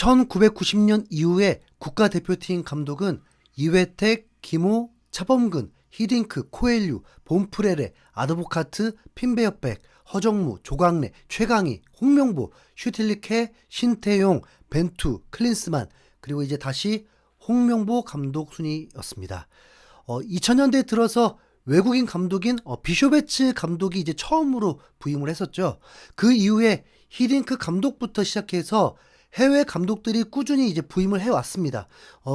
1990년 이후에 국가대표팀 감독은 이회택, 김호, 차범근, 히딩크, 코엘류, 본프레레, 아드보카트, 핀베어백, 허정무, 조광래, 최강희, 홍명보, 슈틸리케, 신태용, 벤투, 클린스만, 그리고 이제 다시 홍명보 감독 순이었습니다. 2000년대에 들어서 외국인 감독인 비쇼베츠 감독이 이제 처음으로 부임을 했었죠. 그 이후에 히딩크 감독부터 시작해서 해외 감독들이 꾸준히 이제 부임을 해왔습니다.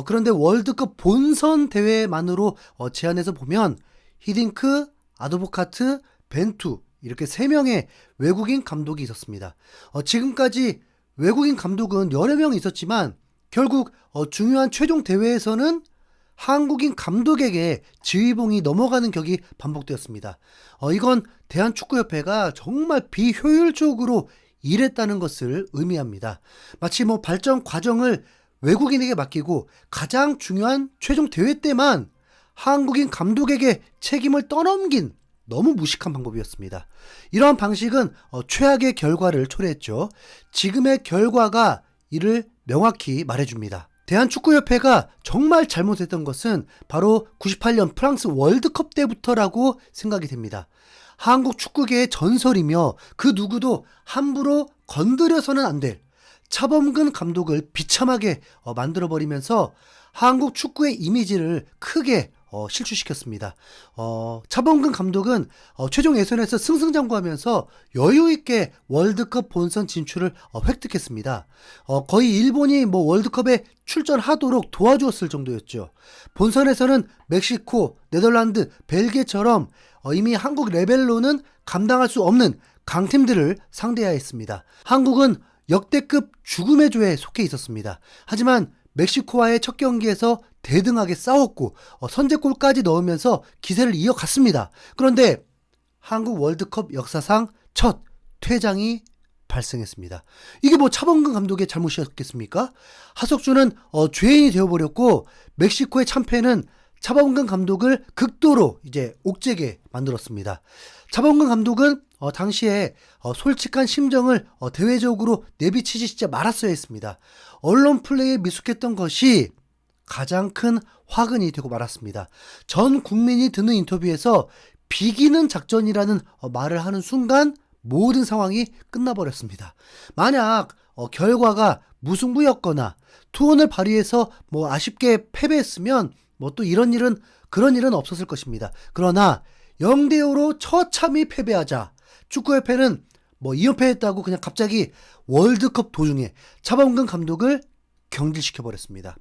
그런데 월드컵 본선 대회만으로 제안해서 보면 히딩크, 아드보카트, 벤투 이렇게 3명의 외국인 감독이 있었습니다. 지금까지 외국인 감독은 여러 명 있었지만 결국 중요한 최종 대회에서는 한국인 감독에게 지휘봉이 넘어가는 격이 반복되었습니다. 이건 대한축구협회가 정말 비효율적으로 일했다는 것을 의미합니다. 마치 발전 과정을 외국인에게 맡기고 가장 중요한 최종 대회 때만 한국인 감독에게 책임을 떠넘긴 너무 무식한 방법이었습니다. 이러한 방식은 최악의 결과를 초래했죠. 지금의 결과가 이를 명확히 말해줍니다. 대한축구협회가 정말 잘못했던 것은 바로 98년 프랑스 월드컵 때부터라고 생각이 됩니다. 한국 축구계의 전설이며 그 누구도 함부로 건드려서는 안 될 차범근 감독을 비참하게 만들어버리면서 한국 축구의 이미지를 크게 실추시켰습니다. 차범근 감독은 최종 예선에서 승승장구하면서 여유있게 월드컵 본선 진출을 획득했습니다. 거의 일본이 월드컵에 출전하도록 도와주었을 정도였죠. 본선에서는 멕시코, 네덜란드, 벨기에처럼 이미 한국 레벨로는 감당할 수 없는 강팀들을 상대해야 했습니다. 한국은 역대급 죽음의 조에 속해 있었습니다. 하지만 멕시코와의 첫 경기에서 대등하게 싸웠고 선제골까지 넣으면서 기세를 이어갔습니다. 그런데 한국 월드컵 역사상 첫 퇴장이 발생했습니다. 이게 차범근 감독의 잘못이었겠습니까? 하석주는 죄인이 되어버렸고 멕시코의 참패는 차범근 감독을 극도로 이제 옥죄게 만들었습니다. 차범근 감독은 당시에 솔직한 심정을 대외적으로 내비치지 진짜 말았어야 했습니다. 언론 플레이에 미숙했던 것이 가장 큰 화근이 되고 말았습니다. 전 국민이 듣는 인터뷰에서 비기는 작전이라는 말을 하는 순간 모든 상황이 끝나버렸습니다. 만약 결과가 무승부였거나 투혼을 발휘해서 아쉽게 패배했으면 또 그런 일은 없었을 것입니다. 그러나 0대5로 처참히 패배하자 축구협회는 2연패했다고 그냥 갑자기 월드컵 도중에 차범근 감독을 경질시켜버렸습니다.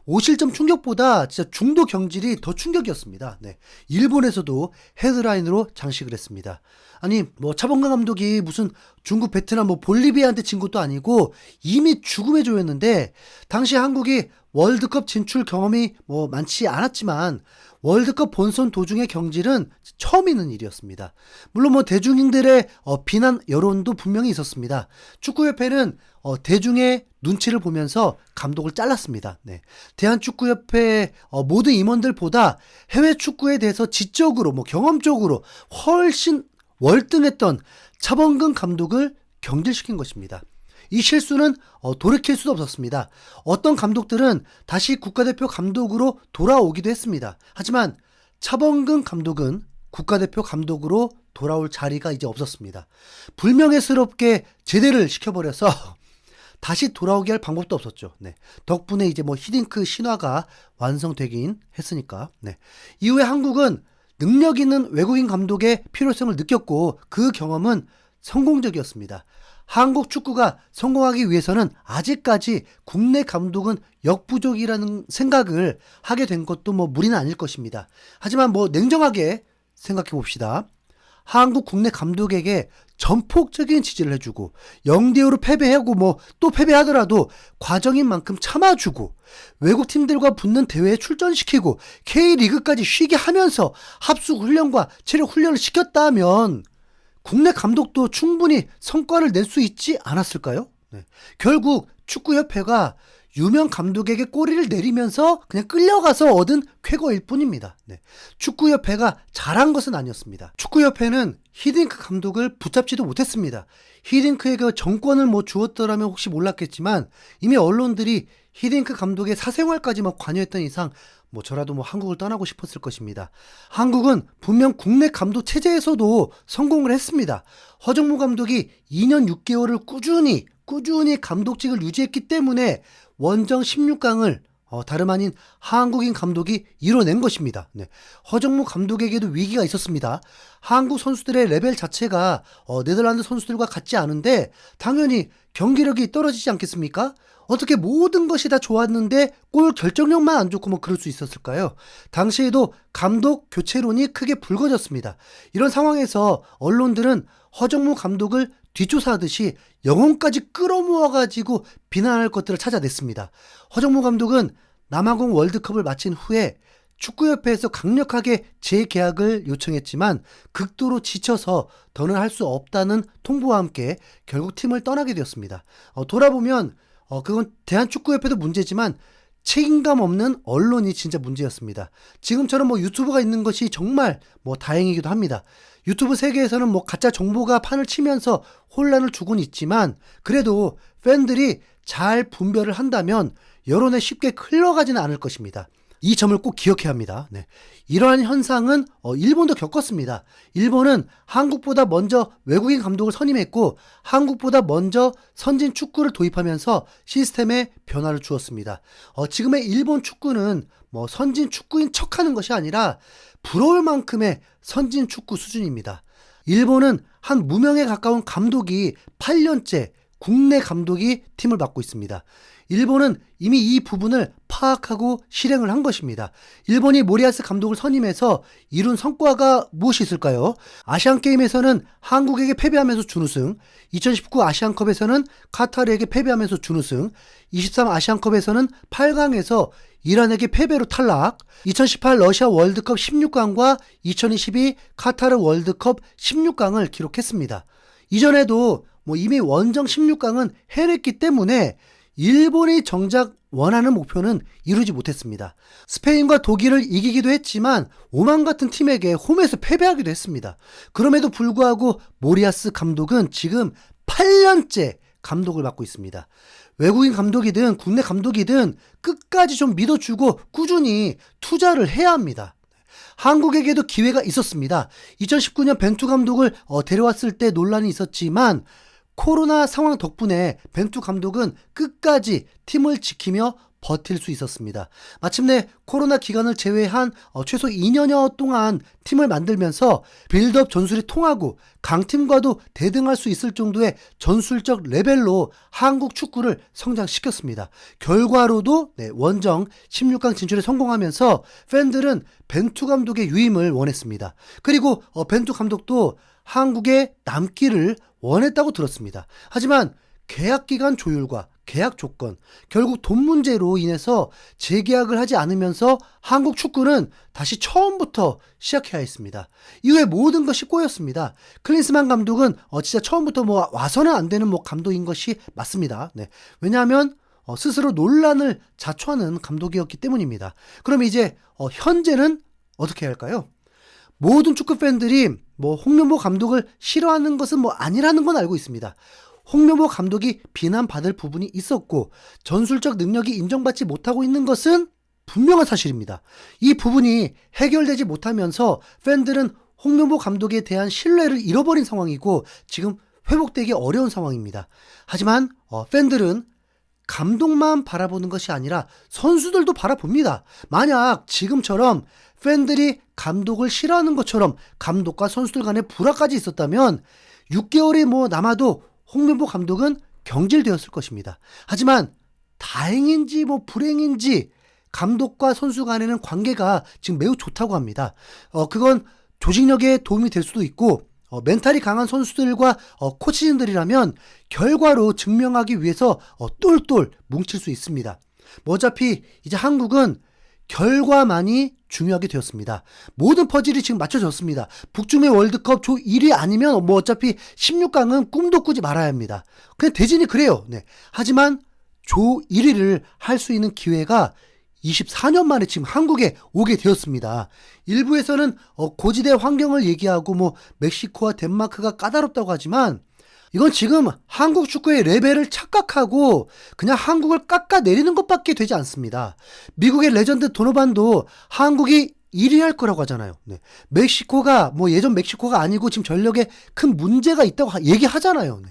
오실점 충격보다 진짜 중도 경질이 더 충격이었습니다. 네. 일본에서도 헤드라인으로 장식을 했습니다. 아니 차범근 감독이 무슨 중국, 베트남, 볼리비아한테 진 것도 아니고 이미 죽음의 조였는데 당시 한국이 월드컵 진출 경험이 많지 않았지만 월드컵 본선 도중의 경질은 처음 있는 일이었습니다. 물론 대중들의 비난 여론도 분명히 있었습니다. 축구협회는 대중의 눈치를 보면서 감독을 잘랐습니다. 네. 대한축구협회 모든 임원들보다 해외 축구에 대해서 지적으로 경험적으로 훨씬 월등했던 차범근 감독을 경질시킨 것입니다. 이 실수는 돌이킬 수도 없었습니다. 어떤 감독들은 다시 국가대표 감독으로 돌아오기도 했습니다. 하지만 차범근 감독은 국가대표 감독으로 돌아올 자리가 이제 없었습니다. 불명예스럽게 제대를 시켜버려서 다시 돌아오게 할 방법도 없었죠. 네. 덕분에 이제 히딩크 신화가 완성되긴 했으니까. 네. 이후에 한국은 능력 있는 외국인 감독의 필요성을 느꼈고 그 경험은 성공적이었습니다. 한국 축구가 성공하기 위해서는 아직까지 국내 감독은 역부족이라는 생각을 하게 된 것도 무리는 아닐 것입니다. 하지만 냉정하게 생각해 봅시다. 한국 국내 감독에게 전폭적인 지지를 해주고 0대5로 패배하고 또 패배하더라도 과정인 만큼 참아주고 외국 팀들과 붙는 대회에 출전시키고 K리그까지 쉬게 하면서 합숙 훈련과 체력 훈련을 시켰다면 국내 감독도 충분히 성과를 낼 수 있지 않았을까요? 네. 결국 축구협회가 유명 감독에게 꼬리를 내리면서 그냥 끌려가서 얻은 쾌거일 뿐입니다. 네. 축구협회가 잘한 것은 아니었습니다. 축구협회는 히딩크 감독을 붙잡지도 못했습니다. 히딩크에게 정권을 주었더라면 혹시 몰랐겠지만 이미 언론들이 히딩크 감독의 사생활까지만 관여했던 이상 저라도 한국을 떠나고 싶었을 것입니다. 한국은 분명 국내 감독 체제에서도 성공을 했습니다. 허정무 감독이 2년 6개월을 꾸준히 감독직을 유지했기 때문에 원정 16강을 다름 아닌 한국인 감독이 이뤄낸 것입니다. 네. 허정무 감독에게도 위기가 있었습니다. 한국 선수들의 레벨 자체가 네덜란드 선수들과 같지 않은데 당연히 경기력이 떨어지지 않겠습니까? 어떻게 모든 것이 다 좋았는데 골 결정력만 안 좋고 그럴 수 있었을까요? 당시에도 감독 교체론이 크게 불거졌습니다. 이런 상황에서 언론들은 허정무 감독을 뒷조사하듯이 영혼까지 끌어모아가지고 비난할 것들을 찾아냈습니다. 허정무 감독은 남아공 월드컵을 마친 후에 축구협회에서 강력하게 재계약을 요청했지만 극도로 지쳐서 더는 할 수 없다는 통보와 함께 결국 팀을 떠나게 되었습니다. 돌아보면 그건 대한축구협회도 문제지만 책임감 없는 언론이 진짜 문제였습니다. 지금처럼 유튜브가 있는 것이 정말 다행이기도 합니다. 유튜브 세계에서는 가짜 정보가 판을 치면서 혼란을 주곤 있지만 그래도 팬들이 잘 분별을 한다면 여론에 쉽게 흘러가지는 않을 것입니다. 이 점을 꼭 기억해야 합니다. 네. 이러한 현상은 일본도 겪었습니다. 일본은 한국보다 먼저 외국인 감독을 선임했고 한국보다 먼저 선진 축구를 도입하면서 시스템에 변화를 주었습니다. 지금의 일본 축구는 선진 축구인 척하는 것이 아니라 부러울 만큼의 선진 축구 수준입니다. 일본은 한 무명에 가까운 감독이 8년째 국내 감독이 팀을 맡고 있습니다. 일본은 이미 이 부분을 파악하고 실행을 한 것입니다. 일본이 모리아스 감독을 선임해서 이룬 성과가 무엇이 있을까요? 아시안게임에서는 한국에게 패배하면서 준우승, 2019 아시안컵에서는 카타르에게 패배하면서 준우승, 23 아시안컵에서는 8강에서 이란에게 패배로 탈락, 2018 러시아 월드컵 16강과 2022 카타르 월드컵 16강을 기록했습니다. 이전에도 이미 원정 16강은 해냈기 때문에 일본이 정작 원하는 목표는 이루지 못했습니다. 스페인과 독일을 이기기도 했지만 오만 같은 팀에게 홈에서 패배하기도 했습니다. 그럼에도 불구하고 모리아스 감독은 지금 8년째 감독을 맡고 있습니다. 외국인 감독이든 국내 감독이든 끝까지 좀 믿어주고 꾸준히 투자를 해야 합니다. 한국에게도 기회가 있었습니다. 2019년 벤투 감독을 데려왔을 때 논란이 있었지만 코로나 상황 덕분에 벤투 감독은 끝까지 팀을 지키며 버틸 수 있었습니다. 마침내 코로나 기간을 제외한 최소 2년여 동안 팀을 만들면서 빌드업 전술이 통하고 강팀과도 대등할 수 있을 정도의 전술적 레벨로 한국 축구를 성장시켰습니다. 결과로도 원정 16강 진출에 성공하면서 팬들은 벤투 감독의 유임을 원했습니다. 그리고 벤투 감독도 한국에 남기를 원했다고 들었습니다. 하지만 계약기간 조율과 계약 조건, 결국 돈 문제로 인해서 재계약을 하지 않으면서 한국 축구는 다시 처음부터 시작해야 했습니다. 이후에 모든 것이 꼬였습니다. 클린스만 감독은 진짜 처음부터 와서는 안 되는 감독인 것이 맞습니다. 네. 왜냐하면 스스로 논란을 자초하는 감독이었기 때문입니다. 그럼 이제 현재는 어떻게 해야 할까요? 모든 축구 팬들이 홍명보 감독을 싫어하는 것은 아니라는 건 알고 있습니다. 홍명보 감독이 비난받을 부분이 있었고 전술적 능력이 인정받지 못하고 있는 것은 분명한 사실입니다. 이 부분이 해결되지 못하면서 팬들은 홍명보 감독에 대한 신뢰를 잃어버린 상황이고 지금 회복되기 어려운 상황입니다. 하지만 팬들은 감독만 바라보는 것이 아니라 선수들도 바라봅니다. 만약 지금처럼 팬들이 감독을 싫어하는 것처럼 감독과 선수들 간에 불화까지 있었다면 6개월이 남아도 홍명보 감독은 경질되었을 것입니다. 하지만 다행인지 불행인지 감독과 선수 간에는 관계가 지금 매우 좋다고 합니다. 그건 조직력에 도움이 될 수도 있고 멘탈이 강한 선수들과 코치진들이라면 결과로 증명하기 위해서 똘똘 뭉칠 수 있습니다. 어차피 이제 한국은 결과만이 중요하게 되었습니다. 모든 퍼즐이 지금 맞춰졌습니다. 북중미 월드컵 조 1위 아니면 어차피 16강은 꿈도 꾸지 말아야 합니다. 그냥 대진이 그래요. 네. 하지만 조 1위를 할 수 있는 기회가 24년 만에 지금 한국에 오게 되었습니다. 일부에서는 고지대 환경을 얘기하고 뭐 멕시코와 덴마크가 까다롭다고 하지만 이건 지금 한국 축구의 레벨을 착각하고 그냥 한국을 깎아내리는 것밖에 되지 않습니다. 미국의 레전드 도노반도 한국이 1위 할 거라고 하잖아요. 네. 멕시코가 뭐 예전 멕시코가 아니고 지금 전력에 큰 문제가 있다고 얘기하잖아요. 네.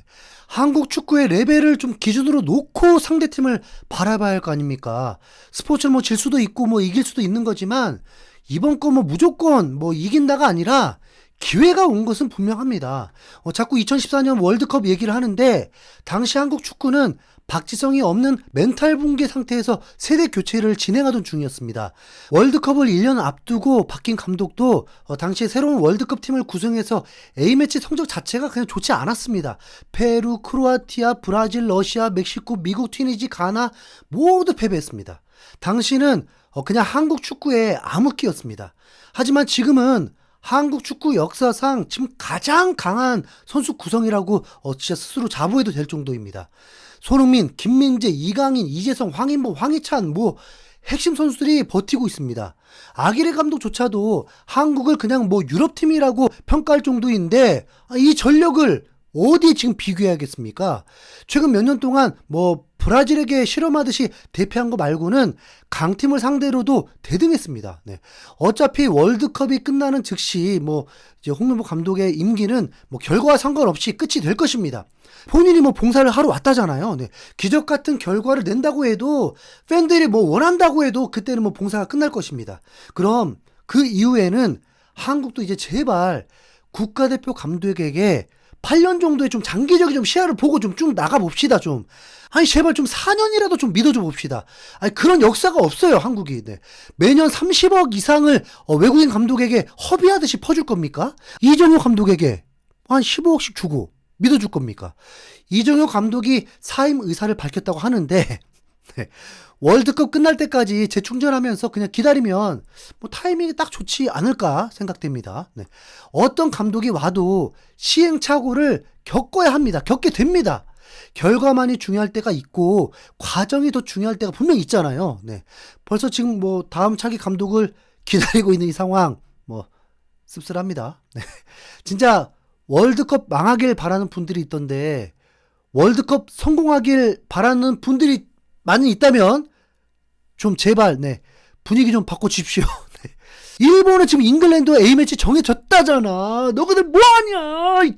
한국 축구의 레벨을 좀 기준으로 놓고 상대팀을 바라봐야 할 거 아닙니까? 스포츠는 뭐 질 수도 있고 뭐 이길 수도 있는 거지만 이번 거 뭐 무조건 뭐 이긴다가 아니라 기회가 온 것은 분명합니다. 자꾸 2014년 월드컵 얘기를 하는데 당시 한국 축구는 박지성이 없는 멘탈 붕괴 상태에서 세대 교체를 진행하던 중이었습니다. 월드컵을 1년 앞두고 바뀐 감독도 당시에 새로운 월드컵 팀을 구성해서 A매치 성적 자체가 그냥 좋지 않았습니다. 페루, 크로아티아, 브라질, 러시아, 멕시코, 미국, 튀니지, 가나 모두 패배했습니다. 당시는 그냥 한국 축구의 암흑기였습니다. 하지만 지금은 한국 축구 역사상 지금 가장 강한 선수 구성이라고 진짜 스스로 자부해도 될 정도입니다. 손흥민, 김민재, 이강인, 이재성, 황인범, 황희찬 뭐 핵심 선수들이 버티고 있습니다. 아기레 감독조차도 한국을 그냥 뭐 유럽팀이라고 평가할 정도인데 이 전력을 어디에 지금 비교해야겠습니까? 최근 몇 년 동안 뭐 브라질에게 실험하듯이 대패한 거 말고는 강팀을 상대로도 대등했습니다. 네. 어차피 월드컵이 끝나는 즉시 뭐 이제 홍명보 감독의 임기는 뭐 결과와 상관없이 끝이 될 것입니다. 본인이 뭐 봉사를 하러 왔다잖아요. 네. 기적 같은 결과를 낸다고 해도 팬들이 뭐 원한다고 해도 그때는 뭐 봉사가 끝날 것입니다. 그럼 그 이후에는 한국도 이제 제발 국가대표 감독에게 8년 정도의 좀 장기적인 좀 시야를 보고 좀 쭉 나가봅시다, 좀. 아니, 제발 좀 4년이라도 좀 믿어줘 봅시다. 아니, 그런 역사가 없어요, 한국이. 네. 매년 30억 이상을 외국인 감독에게 허비하듯이 퍼줄 겁니까? 이정효 감독에게 한 15억씩 주고 믿어줄 겁니까? 이정효 감독이 사임 의사를 밝혔다고 하는데, 네. 월드컵 끝날 때까지 재충전하면서 그냥 기다리면 뭐 타이밍이 딱 좋지 않을까 생각됩니다. 네. 어떤 감독이 와도 시행착오를 겪어야 합니다. 겪게 됩니다. 결과만이 중요할 때가 있고 과정이 더 중요할 때가 분명히 있잖아요. 네. 벌써 지금 뭐 다음 차기 감독을 기다리고 있는 이 상황 뭐 씁쓸합니다. 네. 진짜 월드컵 망하길 바라는 분들이 있던데 월드컵 성공하길 바라는 분들이 많이 있다면 좀 제발 네 분위기 좀 바꿔주십시오. 네. 일본은 지금 잉글랜드와 A매치 정해졌다잖아. 너희들 뭐하냐.